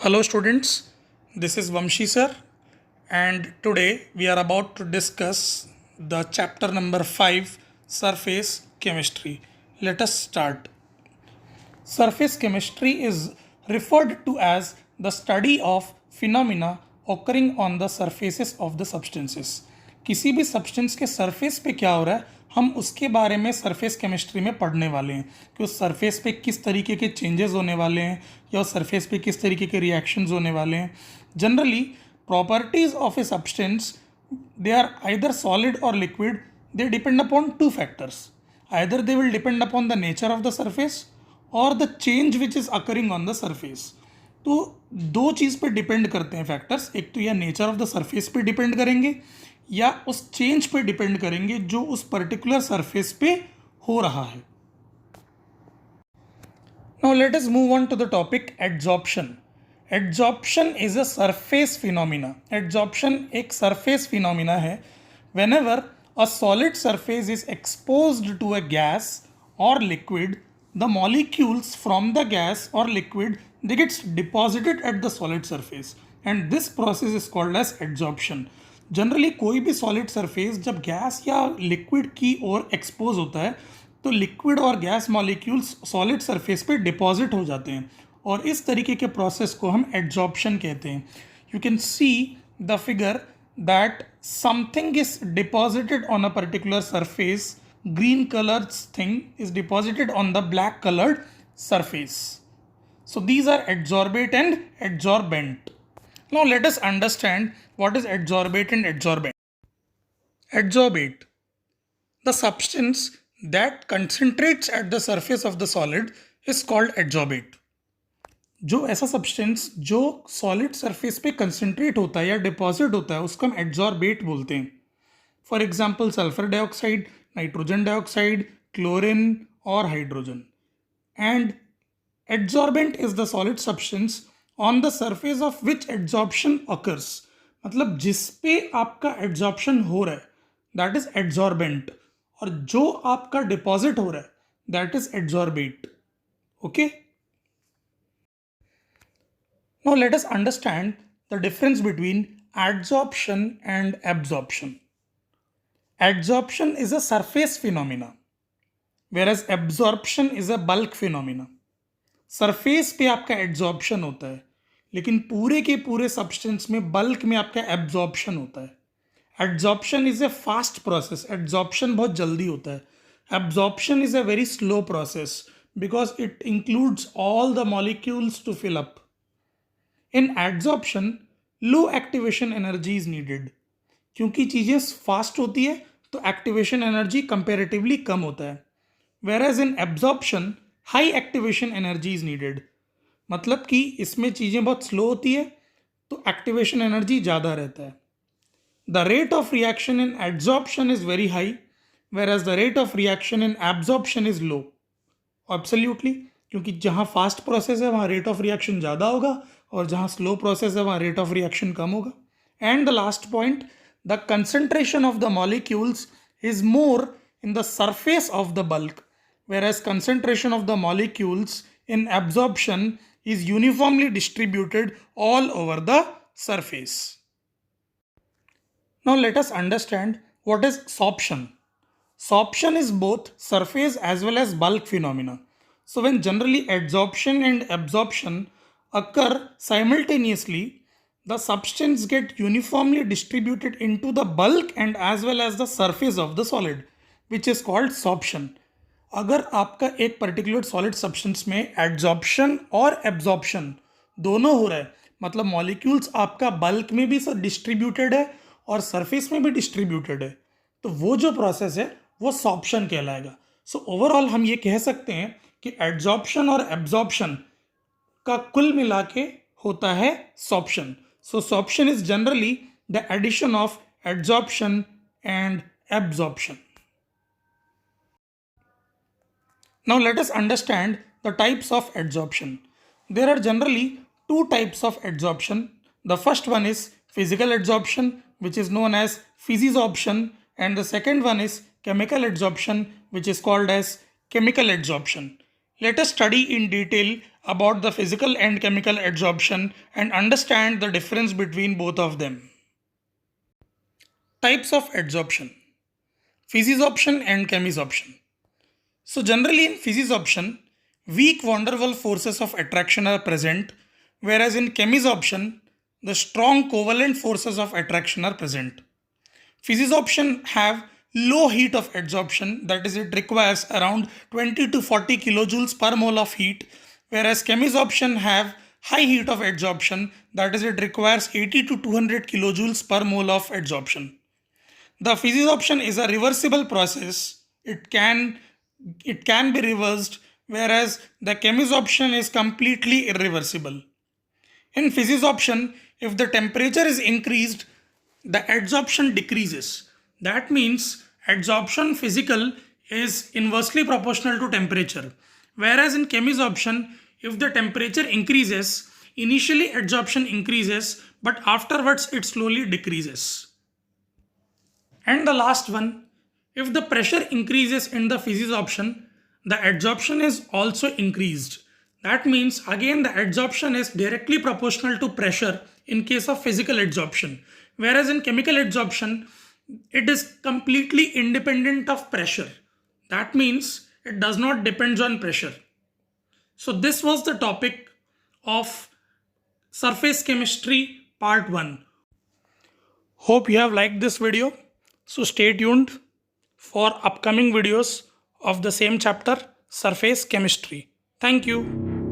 Hello students, this is Vamshi sir, and today we are about to discuss the chapter number 5, Surface Chemistry. Let us start. Surface chemistry is referred to as the study of phenomena occurring on the surfaces of the substances. किसी भी substance के surface पे क्या हो रहा है हम उसके बारे में सरफेस केमिस्ट्री में पढ़ने वाले हैं कि उस सरफेस पे किस तरीके के चेंजेस होने वाले हैं या उस सरफेस पे किस तरीके के रिएक्शंस होने वाले हैं. Generally properties of a substance they are either solid or liquid. They depend upon two factors. Either they will depend upon the nature of the surface or the change which is occurring on the surface. तो दो चीज़ पे depend करते हैं factors. एक तो या nature of the surface पे depend करेंगे या उस चेंज पे डिपेंड करेंगे जो उस पर्टिकुलर सरफेस पे हो रहा है. Now let us move on to the topic adsorption. Adsorption is a surface phenomena. Adsorption एक surface phenomena है. Whenever a solid surface is exposed to a gas or liquid, the molecules from the gas or liquid they gets deposited at the solid surface, and this process is called as adsorption. Generally कोई भी solid surface जब gas या liquid की ओर expose होता है तो liquid और gas molecules solid surface पे डिपॉजिट हो जाते हैं और इस तरीके के प्रोसेस को हम एड्जॉर्प्शन कहते हैं. You can see the figure that something is deposited on a particular surface. Green coloured thing is deposited on the black coloured surface. So these are adsorbate and adsorbent. Now let us understand what is adsorbate and adsorbent. Adsorbate, the substance that concentrates at the surface of the solid is called adsorbate. जो ऐसा substance जो solid surface पे concentrate होता है या deposit होता है उसको हम एड्सॉर्बेट बोलते हैं. For example sulphur dioxide, nitrogen dioxide, chlorine और hydrogen. And adsorbent is the solid substance on the surface of which adsorption occurs. मतलब जिस पे आपका adsorption हो रहा है that is adsorbent और जो आपका डिपॉजिट हो रहा है that is adsorbate. Okay? Now let us understand the difference between adsorption and absorption. Adsorption is a surface phenomena whereas absorption is a bulk phenomena. Surface पे आपका एड्जॉर्प्शन होता है लेकिन पूरे के पूरे सब्सटेंस में बल्क में आपका एब्जॉर्प्शन होता है. Adsorption is a fast process. Adsorption बहुत जल्दी होता है. Absorption is a very slow process because it includes all the molecules to fill up. In adsorption low activation energy is needed. क्योंकि चीज़ें फास्ट होती है तो एक्टिवेशन एनर्जी कंपेरेटिवली कम होता है. Whereas in absorption high activation energy is needed. मतलब कि इसमें चीज़ें बहुत स्लो होती है तो एक्टिवेशन एनर्जी ज़्यादा रहता है. The rate of reaction in adsorption is very high whereas the rate of reaction in absorption is low. Absolutely, क्योंकि जहाँ फास्ट प्रोसेस है वहाँ रेट ऑफ रिएक्शन ज़्यादा होगा और जहाँ स्लो प्रोसेस है वहाँ रेट ऑफ रिएक्शन कम होगा. And the last point, the concentration of the molecules is more in the surface of the bulk whereas concentration of the molecules in absorption is uniformly distributed all over the surface. Now let us understand what is sorption. Sorption is both surface as well as bulk phenomena. So when generally adsorption and absorption occur simultaneously, the substance get uniformly distributed into the bulk and as well as the surface of the solid, which is called sorption. अगर आपका एक particular solid substance में adsorption और absorption दोनों हो रहा है मतलब मॉलिक्यूल्स आपका बल्क में भी डिस्ट्रीब्यूटेड है और सरफेस में भी डिस्ट्रीब्यूटेड है तो वो जो प्रोसेस है वो सॉर्प्शन कहलाएगा. सो ओवरऑल हम ये कह सकते हैं कि एड्जॉर्प्शन और एब्जॉर्प्शन का कुल मिला के होता है sorption. So sorption is generally the addition of adsorption and absorption. Now let us understand the types of adsorption. There are generally two types of adsorption. The first one is physical adsorption, which is known as physisorption, and the second one is chemical adsorption, which is called as chemical adsorption. let us study in detail about the physical and chemical adsorption and understand the difference between both of them. Types of adsorption: physisorption and chemisorption. So generally in physisorption, weak van der Waals forces of attraction are present, whereas in chemisorption, the strong covalent forces of attraction are present. Physisorption have low heat of adsorption, that is, it requires around 20 to 40 kilojoules per mole of heat, whereas chemisorption have high heat of adsorption, that is, it requires 80 to 200 kilojoules per mole of adsorption. The physisorption is a reversible process. It can be reversed, whereas the chemisorption is completely irreversible. In physisorption, if the temperature is increased, the adsorption decreases. That means adsorption physical is inversely proportional to temperature. Whereas in chemisorption, if the temperature increases, initially adsorption increases, but afterwards it slowly decreases. And the last one, if the pressure increases in the physisorption, the adsorption is also increased. That means again the adsorption is directly proportional to pressure in case of physical adsorption. Whereas in chemical adsorption, it is completely independent of pressure. That means it does not depend on pressure. So this was the topic of surface chemistry part 1. Hope you have liked this video. So stay tuned for upcoming videos of the same chapter, surface chemistry. Thank you.